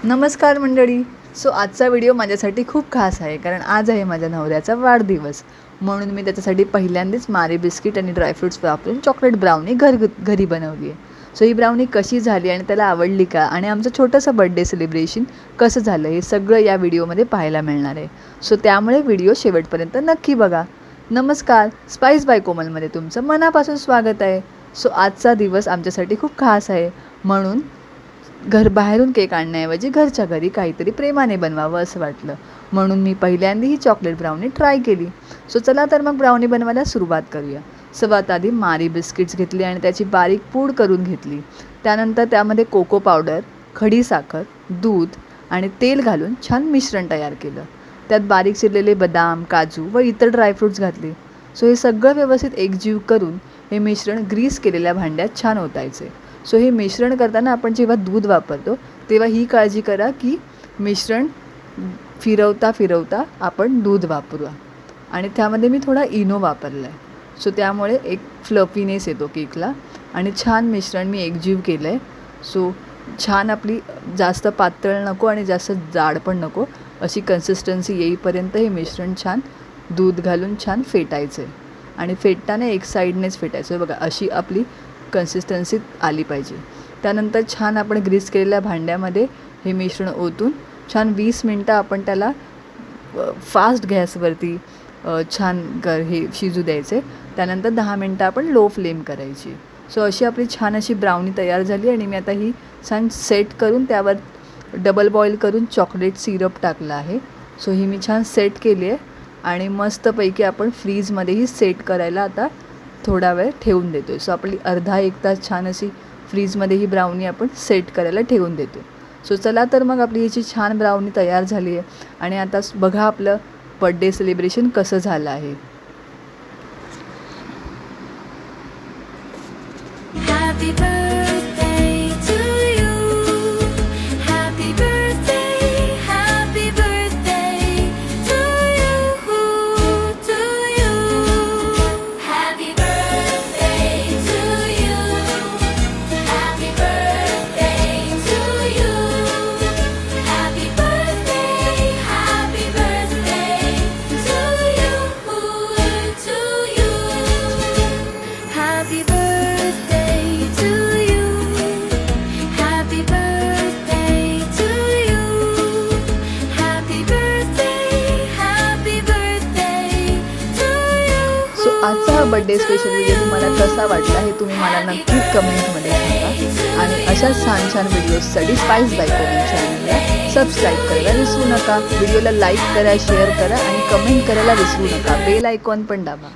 नमस्कार मंडळी. आजचा व्हिडिओ माझ्यासाठी खूप खास आहे, कारण आज आहे माझ्या नवऱ्याचा वाढदिवस. म्हणून मी त्याच्यासाठी पहिल्यांदाच मारी बिस्किट आणि ड्रायफ्रूट्स वापरून चॉकलेट ब्राउनी घरी बनवली आहे. ही ब्राउनी कशी झाली आणि त्याला आवडली का, आणि आमचं छोटंसं बर्थडे सेलिब्रेशन कसं झालं, हे सगळं या व्हिडिओमध्ये पाहायला मिळणार आहे. त्यामुळे व्हिडिओ शेवटपर्यंत नक्की बघा. नमस्कार, स्पाइस बाय कोमलमध्ये तुमचं मनापासून स्वागत आहे. आजचा दिवस आमच्यासाठी खूप खास आहे, म्हणून बाहेरून केक आणण्याऐवजी घरच्या घरी काहीतरी प्रेमाने बनवावं असं वाटलं. म्हणून मी पहिल्यांदा ही चॉकलेट ब्राउनी ट्राय केली. चला तर मग ब्राउनी बनवायला सुरुवात करूया. सर्वात आधी मारी बिस्किट्स घेतली आणि त्याची बारीक पूड करून घेतली. त्यानंतर त्यामध्ये कोको पावडर, खडी साखर, दूध आणि तेल घालून छान मिश्रण तयार केलं. त्यात बारीक चिरलेले बदाम, काजू व इतर ड्रायफ्रूट्स घातले. हे सगळं व्यवस्थित एकजीव करून हे मिश्रण ग्रीस केलेल्या भांड्यात छान ओतायचे. हे मिश्रण करताना आपण जेव्हा दूध वापरतो तेव्हा ही काळजी करा की मिश्रण फिरवता आपण दूध वापरूया. आणि त्यामध्ये मी थोडा इनो वापरला आहे. त्यामुळे एक फ्लफीनेस येतो केकला. आणि छान मिश्रण मी एकजीव केलं आहे. छान आपली जास्त पातळ नको आणि जास्त जाड पण नको, अशी कन्सिस्टन्सी येईपर्यंत हे मिश्रण छान दूध घालून छान फेटायचं आहे. आणि फेटताना एक साईडनेच फेटायचं. बघा, अशी आपली कन्सिस्टन्सी आली पाहिजे. त्यानंतर छान आपण ग्रीस केलेल्या भांड्यामध्ये हे मिश्रण ओतून छान 20 मिनटं आपण त्याला फास्ट गॅसवरती छान हे शिजू द्यायचे. त्यानंतर 10 मिनटं आपण लो फ्लेम करायची. अशी आपली छान अशी ब्राउनी तयार झाली. आणि मी आता ही छान सेट करून त्यावर डबल बॉईल करून चॉकलेट सिरप टाकलं आहे. ही मी छान सेट केली आहे. आणि मस्तपैकी आपण फ्रीजमध्येही सेट करायला आता थोडा वेळ ठेवून देतो आहे. आपली अर्धा एक तास छान अशी फ्रीजमध्ये ही ब्राउनी आपण सेट करायला ठेवून देतो. चला तर मग आपली ह्याची छान ब्राउनी तयार झाली आहे. आणि आता बघा आपलं बर्थडे सेलिब्रेशन कसं झालं आहे. आजचा हा बर्थडे स्पेशल व्हिडिओ तुम्हाला कसा वाटला हे तुम्ही मला नक्कीच कमेंटमध्ये सांगा. आणि अशाच छान छान व्हिडिओजसाठी स्पाइस बाय कोमल चॅनलला सबस्क्राईब करायला विसरू नका. व्हिडिओला लाईक करा, शेअर करा आणि कमेंट करायला विसरू नका. बेल आयकॉन पण दाबा.